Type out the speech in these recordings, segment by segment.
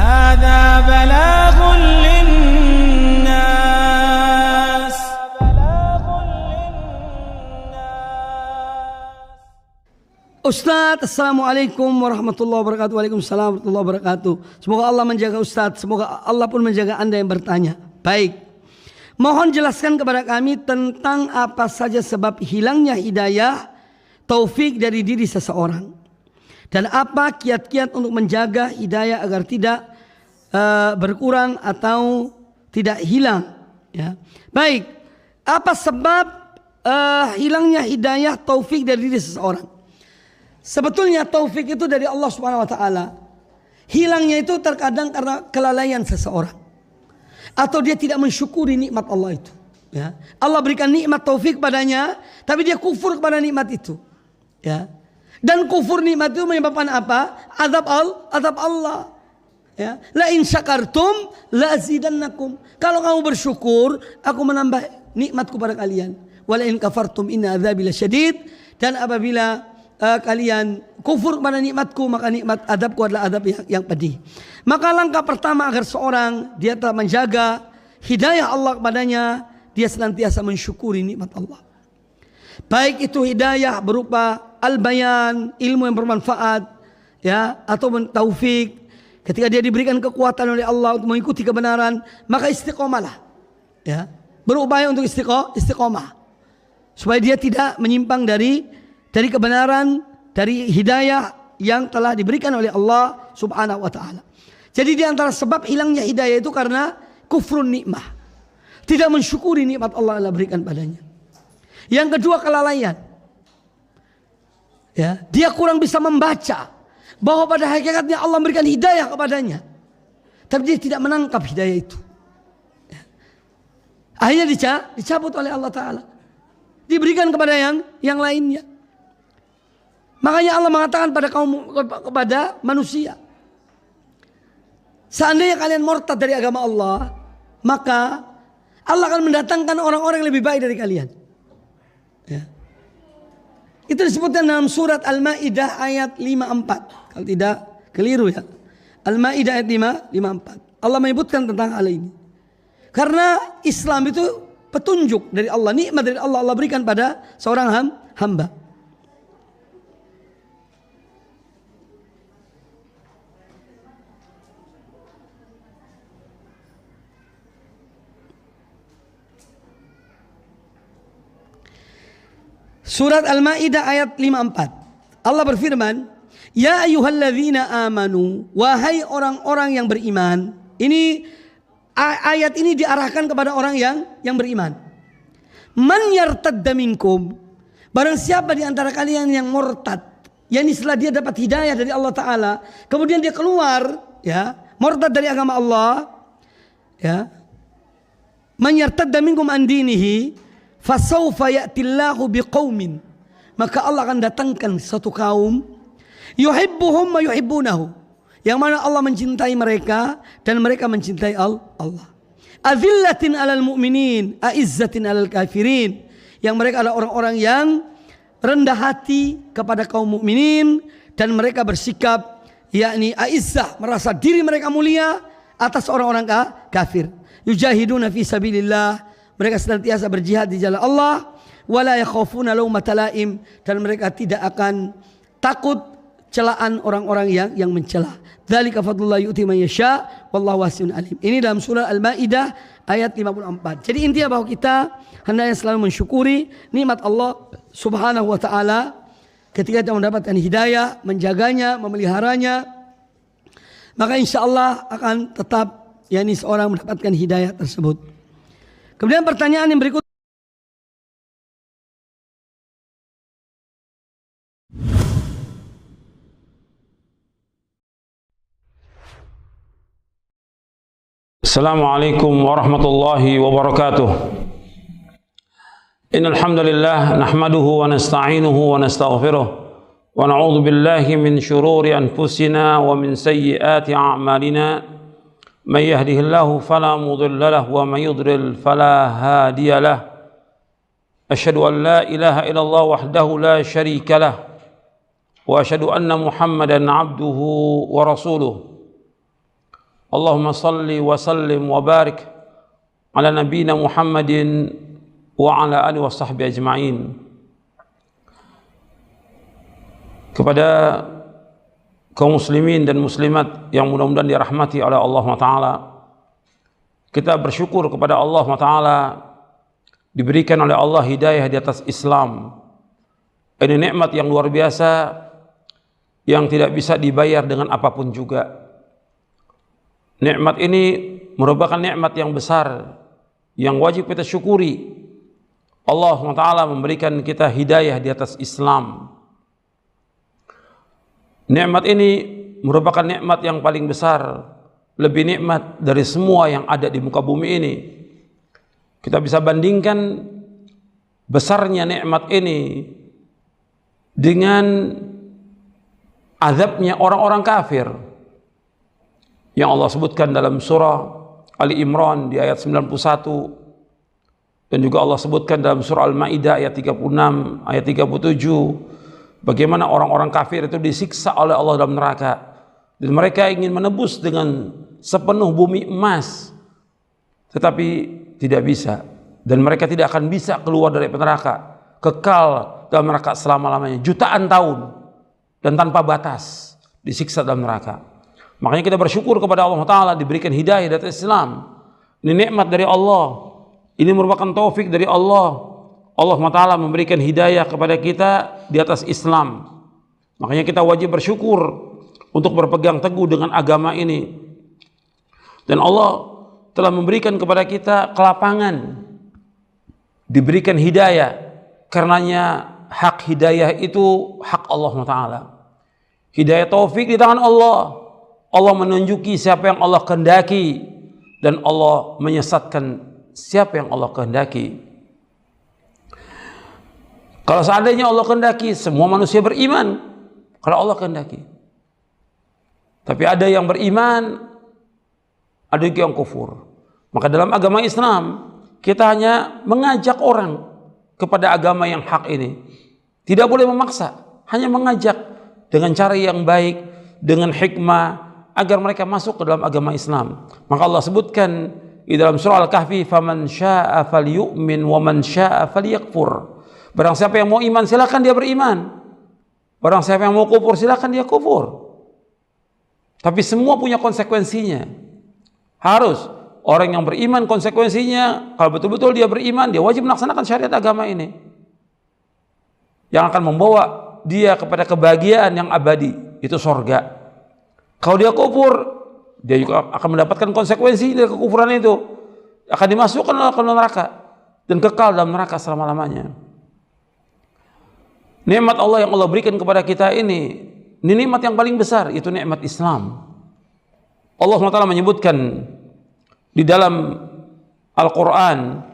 هذا بلاغ للناس Ustadz, Assalamualaikum warahmatullahi wabarakatuh. Waalaikumsalam warahmatullahi wabarakatuh. Semoga Allah menjaga Ustadz. Semoga Allah pun menjaga Anda yang bertanya. Baik, mohon jelaskan kepada kami tentang apa saja sebab hilangnya hidayah taufik dari diri seseorang, dan apa kiat-kiat untuk menjaga hidayah agar tidak berkurang atau tidak hilang. Ya. Baik, apa sebab hilangnya hidayah taufik dari diri seseorang? Sebetulnya taufik itu dari Allah Subhanahu wa taala. Hilangnya itu terkadang karena kelalaian seseorang, atau dia tidak mensyukuri nikmat Allah itu. Ya. Allah berikan nikmat taufik padanya, tapi dia kufur kepada nikmat itu. Ya. Dan kufur nikmat itu menyebabkan apa? Azab Allah. Ya. La in syakartum la azidannakum. Kalau kamu bersyukur, aku menambah nikmatku pada kalian. Wa la in kafartum inna azabi lasyadid. Dan apabila kalian kufur kepada nikmatku, maka nikmat adabku adalah adab yang pedih. Maka langkah pertama agar seorang dia telah menjaga hidayah Allah kepadanya, dia senantiasa mensyukuri nikmat Allah. Baik itu hidayah berupa al-bayan, ilmu yang bermanfaat, ya, atau taufik. Ketika dia diberikan kekuatan oleh Allah untuk mengikuti kebenaran, maka istiqomahlah. Ya, berupaya untuk istiqomah supaya dia tidak menyimpang dari kebenaran, dari hidayah yang telah diberikan oleh Allah Subhanahu wa taala. Jadi di antara sebab hilangnya hidayah itu karena kufrun nikmah. Tidak mensyukuri nikmat Allah yang berikan padanya. Yang kedua, kelalaian. Ya, dia kurang bisa membaca bahwa pada hakikatnya Allah memberikan hidayah kepadanya, tapi dia tidak menangkap hidayah itu. Ya. Akhirnya dicabut oleh Allah taala. Diberikan kepada yang lainnya. Makanya Allah mengatakan kepada manusia, seandainya kalian murtad dari agama Allah, maka Allah akan mendatangkan orang-orang yang lebih baik dari kalian. Ya. Itu disebutkan dalam surat Al-Maidah ayat 54. Kalau tidak keliru ya. Al-Maidah ayat 54. Allah menyebutkan tentang hal ini. Karena Islam itu petunjuk dari Allah, nikmat dari Allah, Allah berikan pada seorang hamba. Surat Al-Maidah ayat 54. Allah berfirman, "Ya ayyuhalladzina amanu," wahai orang-orang yang beriman. Ini ayat ini diarahkan kepada orang yang beriman. "Man yartadda minkum," barang siapa di antara kalian yang murtad, yakni setelah dia dapat hidayah dari Allah taala, kemudian dia keluar, ya, murtad dari agama Allah, ya. "Man yartadda minkum an dinihi fasawfa ya'tillahu biqaumin," maka Allah akan datangkan satu kaum, yuhibbuhum wa yuhibbunahu, yang mana Allah mencintai mereka dan mereka mencintai Allah. Azillatin 'alal mu'minin, a'izzatin 'alal kafirin, yang mereka adalah orang-orang yang rendah hati kepada kaum mukminin dan mereka bersikap yakni a'izzah, merasa diri mereka mulia atas orang-orang kafir. Yujahiduna fi sabilillah, mereka senantiasa berjihad di jalan Allah. Wala yakhafuna laumata laim, dan mereka tidak akan takut celaan orang-orang yang mencela. Dzalika fadlullah yu'ti man yasha wallahu wasi'un alim. Ini dalam surah Al-Maidah ayat 54. Jadi intinya bahwa kita hendaknya selalu mensyukuri nikmat Allah Subhanahu wa taala ketika kita mendapatkan hidayah, menjaganya, memeliharanya. Maka insyaallah akan tetap yakni seorang mendapatkan hidayah tersebut. Kemudian pertanyaan yang berikut. Assalamualaikum warahmatullahi wabarakatuh. Innal hamdalillah nahmaduhu wa nasta'inuhu wa nastaghfiruh wa na'udzu billahi min shururi anfusina wa min sayyiati a'malina. من يهده الله فلا مضل له ومن يضلل فلا هادي له. أشهد أن لا إله إلا الله وحده لا شريك له وأشهد أن محمدا عبده ورسوله. Allahumma salli wa sallim wa barik ala nabiyina Muhammadin wa ala alihi wa sahbihi ajma'in. Kepada kaum muslimin dan muslimat yang mudah-mudahan dirahmati oleh Allah Ta'ala, kita bersyukur kepada Allah Ta'ala diberikan oleh Allah hidayah di atas Islam. Ini nikmat yang luar biasa yang tidak bisa dibayar dengan apapun juga. Nikmat ini merupakan nikmat yang besar yang wajib kita syukuri. Allah Ta'ala memberikan kita hidayah di atas Islam. Nikmat ini merupakan nikmat yang paling besar, lebih nikmat dari semua yang ada di muka bumi ini. Kita bisa bandingkan besarnya nikmat ini dengan azabnya orang-orang kafir yang Allah sebutkan dalam surah Ali Imran di ayat 91, dan juga Allah sebutkan dalam surah Al-Maidah ayat 36, ayat 37, bagaimana orang-orang kafir itu disiksa oleh Allah dalam neraka, dan mereka ingin menebus dengan sepenuh bumi emas, tetapi tidak bisa, dan mereka tidak akan bisa keluar dari neraka, kekal dalam neraka selama-lamanya, jutaan tahun, dan tanpa batas disiksa dalam neraka. Makanya kita bersyukur kepada Allah Ta'ala diberikan hidayah dari Islam. Ini nikmat dari Allah, ini merupakan taufik dari Allah. Allah Ta'ala memberikan hidayah kepada kita di atas Islam. Makanya kita wajib bersyukur untuk berpegang teguh dengan agama ini. Dan Allah telah memberikan kepada kita kelapangan, diberikan hidayah. Karenanya hak hidayah itu hak Allah Ta'ala. Hidayah taufik di tangan Allah. Allah menunjuki siapa yang Allah kehendaki, dan Allah menyesatkan siapa yang Allah kehendaki. Kalau seandainya Allah kehendaki, semua manusia beriman. Kalau Allah kehendaki. Tapi ada yang beriman, ada juga yang kufur. Maka dalam agama Islam, kita hanya mengajak orang kepada agama yang hak ini. Tidak boleh memaksa, hanya mengajak dengan cara yang baik, dengan hikmah, agar mereka masuk ke dalam agama Islam. Maka Allah sebutkan di dalam surah Al-Kahfi, "Faman syaa'a falyu'min wa man syaa'a falyakfur." Barang siapa yang mau iman, silakan dia beriman. Barang siapa yang mau kufur, silakan dia kufur. Tapi semua punya konsekuensinya. Harus orang yang beriman, konsekuensinya kalau betul-betul dia beriman, dia wajib melaksanakan syariat agama ini, yang akan membawa dia kepada kebahagiaan yang abadi, itu surga. Kalau dia kufur, dia juga akan mendapatkan konsekuensi dari kekufuran itu, akan dimasukkan ke neraka dan kekal dalam neraka selama-lamanya. Nikmat Allah yang Allah berikan kepada kita ini nikmat yang paling besar, itu nikmat Islam. Allah SWT menyebutkan di dalam Al-Quran,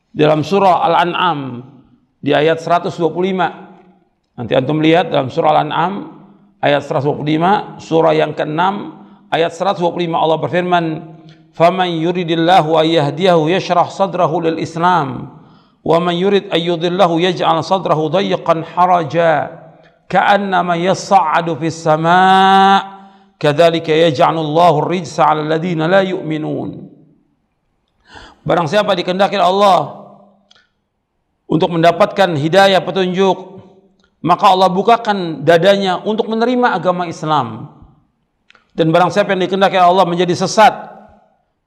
dalam surah Al-An'am di ayat 125. Nanti antum lihat dalam surah Al-An'am ayat 125, surah yang ke-6 ayat 125, Allah berfirman, "Faman yuridillahu ayyahdiyahu yashrah sadrahu lil Islam, wa man yurid ayyudillahu yaj'al sadrahu dayyqan haraja ka'annama yas'adu fis sama' kadzalika yaj'alullahu ar-rijsa 'alal ladzina la yu'minun." Barang siapa dikehendaki Allah untuk mendapatkan hidayah petunjuk, maka Allah bukakan dadanya untuk menerima agama Islam. Dan barang siapa yang dikehendaki Allah menjadi sesat,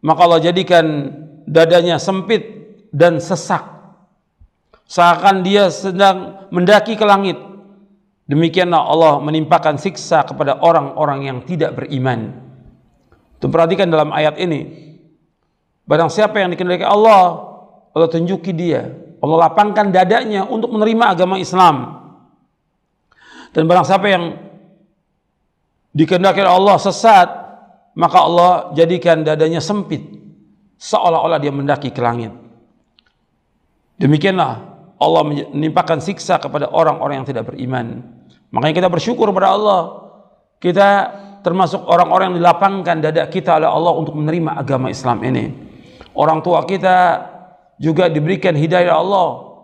maka Allah jadikan dadanya sempit dan sesak, seakan dia sedang mendaki ke langit. Demikianlah Allah menimpakan siksa kepada orang-orang yang tidak beriman. Tuh, perhatikan dalam ayat ini, barang siapa yang dikehendaki Allah, Allah tunjuki dia, Allah lapangkan dadanya untuk menerima agama Islam. Dan barang siapa yang dikehendaki Allah sesat, maka Allah jadikan dadanya sempit, seolah-olah dia mendaki ke langit. Demikianlah Allah menimpakan siksa kepada orang-orang yang tidak beriman. Makanya kita bersyukur kepada Allah, kita termasuk orang-orang yang dilapangkan dada kita oleh Allah untuk menerima agama Islam ini. Orang tua kita juga diberikan hidayah Allah,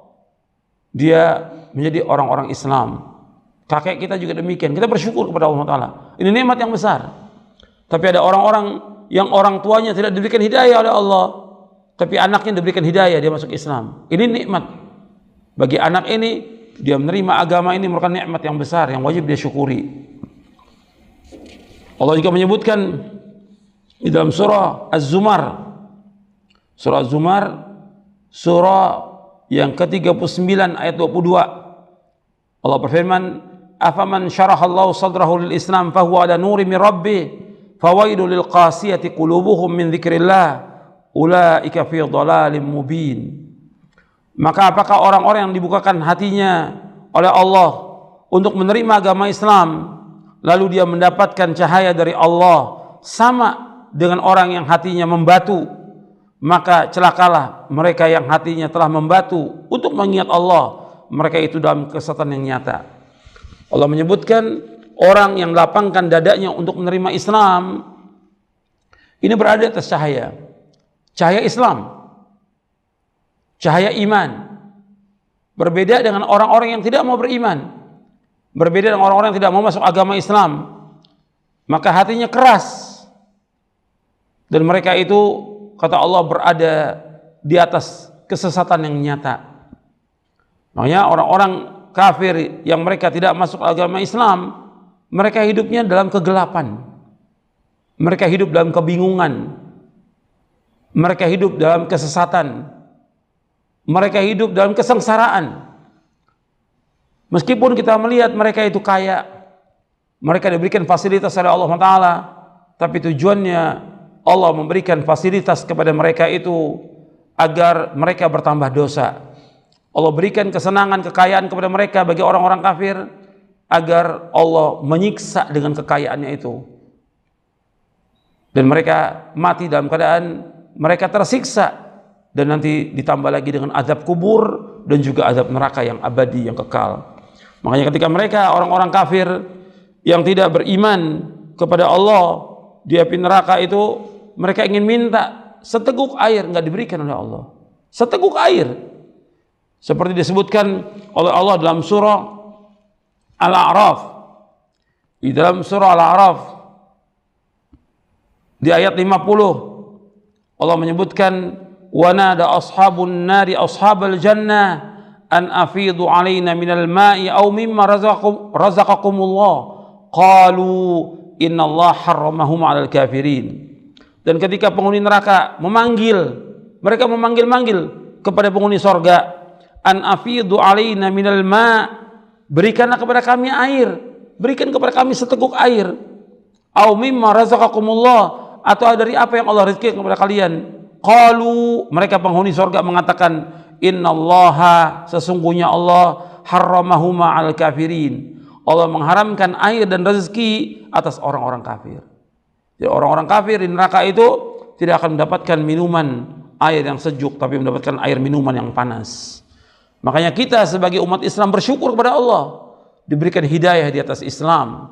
dia menjadi orang-orang Islam. Kakek kita juga demikian. Kita bersyukur kepada Allah Ta'ala. Ini nikmat yang besar. Tapi ada orang-orang yang orang tuanya tidak diberikan hidayah oleh Allah, tapi anaknya diberikan hidayah, dia masuk Islam. Ini nikmat. Bagi anak ini, dia menerima agama ini merupakan nikmat yang besar yang wajib dia syukuri. Allah juga menyebutkan di dalam surah Az-Zumar. Surah Az-Zumar, surah yang ke-39 ayat 22. Allah berfirman, "Afaman syarahallahu sadrahu lil Islam fahuwa ala nuri min rabbih, fawailul lil qasiyati qulubuhum min dzikrillah, ulaika fi dhalalim mubin." Maka apakah orang-orang yang dibukakan hatinya oleh Allah untuk menerima agama Islam, lalu dia mendapatkan cahaya dari Allah, sama dengan orang yang hatinya membatu, maka celakalah mereka yang hatinya telah membatu untuk mengingat Allah, mereka itu dalam kesesatan yang nyata. Allah menyebutkan orang yang lapangkan dadanya untuk menerima Islam, ini berada di atas cahaya, cahaya Islam, cahaya iman. Berbeda dengan orang-orang yang tidak mau beriman, berbeda dengan orang-orang yang tidak mau masuk agama Islam, maka hatinya keras, dan mereka itu, kata Allah, berada di atas kesesatan yang nyata. Makanya orang-orang kafir yang mereka tidak masuk agama Islam, mereka hidupnya dalam kegelapan, mereka hidup dalam kebingungan, mereka hidup dalam kesesatan, mereka hidup dalam kesengsaraan. Meskipun kita melihat mereka itu kaya, mereka diberikan fasilitas oleh Allah Ta'ala, tapi tujuannya Allah memberikan fasilitas kepada mereka itu agar mereka bertambah dosa. Allah berikan kesenangan, kekayaan kepada mereka bagi orang-orang kafir agar Allah menyiksa dengan kekayaannya itu, dan mereka mati dalam keadaan mereka tersiksa, dan nanti ditambah lagi dengan azab kubur dan juga azab neraka yang abadi, yang kekal. Makanya ketika mereka orang-orang kafir yang tidak beriman kepada Allah di api neraka itu, mereka ingin minta seteguk air, nggak diberikan oleh Allah. Seteguk air, seperti disebutkan oleh Allah dalam surah Al-A'raf. Di dalam surah Al-A'raf di ayat 50, Allah menyebutkan, "Wa nada ashabun nari ashabal jannah an afidu alaina minal ma'i aw mimma razaqakumullah qalu innallaha harramahum 'alal kafirin." Dan ketika penghuni neraka mereka memanggil kepada penghuni sorga, "An afidu alaina minal ma', berikanlah kepada kami air, berikan kepada kami seteguk air, aw mimma razaqakumullah, atau dari apa yang Allah rizki kepada kalian." Qalu, mereka penghuni sorga mengatakan, "Innallaha, sesungguhnya Allah, harramahuma 'alal kafirin." Allah mengharamkan air dan rezeki atas orang-orang kafir. Jadi orang-orang kafir di neraka itu tidak akan mendapatkan minuman air yang sejuk, tapi mendapatkan air minuman yang panas. Makanya kita sebagai umat Islam bersyukur kepada Allah, diberikan hidayah di atas Islam.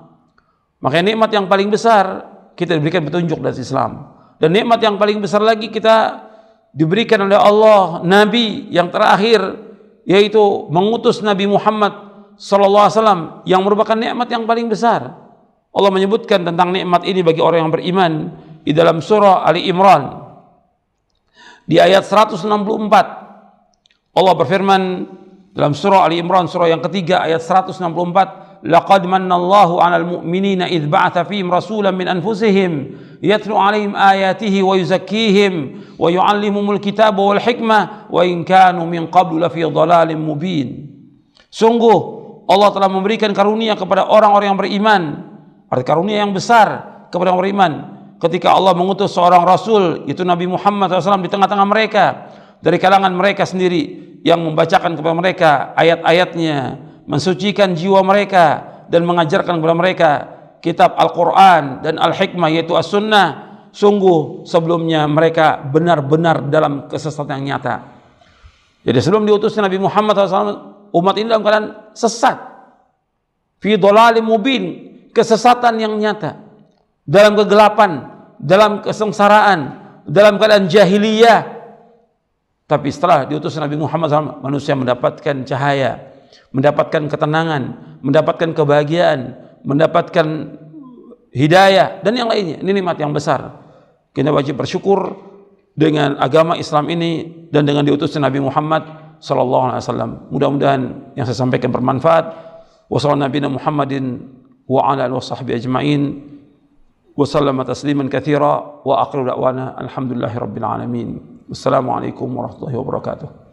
Makanya nikmat yang paling besar, kita diberikan petunjuk dari Islam. Dan nikmat yang paling besar lagi, kita diberikan oleh Allah Nabi yang terakhir, yaitu mengutus Nabi Muhammad SAW, yang merupakan nikmat yang paling besar. Allah menyebutkan tentang nikmat ini bagi orang yang beriman di dalam surah Ali Imran di ayat 164. Allah berfirman dalam surah Ali Imran, surah yang ketiga ayat 164, "Laqad mannallahu 'alal mu'minina idz ba'atsa fihim rasulan min anfusihim yatlu 'alaihim ayatihi wa yuzakkihim wa yu'allimuhumul kitaba wal hikmah wa in kanu min qablu lafi dhalalin mubin." Sungguh Allah telah memberikan karunia kepada orang-orang yang beriman, arti karunia yang besar kepada orang beriman, ketika Allah mengutus seorang Rasul, itu Nabi Muhammad SAW, di tengah-tengah mereka, dari kalangan mereka sendiri, yang membacakan kepada mereka ayat-ayatnya, mensucikan jiwa mereka, dan mengajarkan kepada mereka kitab Al-Quran dan Al-Hikmah, yaitu As-Sunnah. Sungguh sebelumnya mereka benar-benar dalam kesesatan yang nyata. Jadi sebelum diutusnya Nabi Muhammad SAW, umat ini dalam keadaan sesat, fi dhalalim mubin, kesesatan yang nyata, dalam kegelapan, dalam kesengsaraan, dalam keadaan jahiliyah. Tapi setelah diutus Nabi Muhammad SAW, manusia mendapatkan cahaya, mendapatkan ketenangan, mendapatkan kebahagiaan, mendapatkan hidayah, dan yang lainnya. Ini nikmat yang besar. Kita wajib bersyukur dengan agama Islam ini dan dengan diutusnya Nabi Muhammad sallallahu alaihi wasallam. Mudah-mudahan yang saya sampaikan bermanfaat. Wassallallahu nabiyana Muhammadin wa ala alihi washabbihi ajmain. Wa sallama tasliman katsira wa akhiru da'wana alhamdulillahirabbil alamin. Wassalamualaikum warahmatullahi wabarakatuh.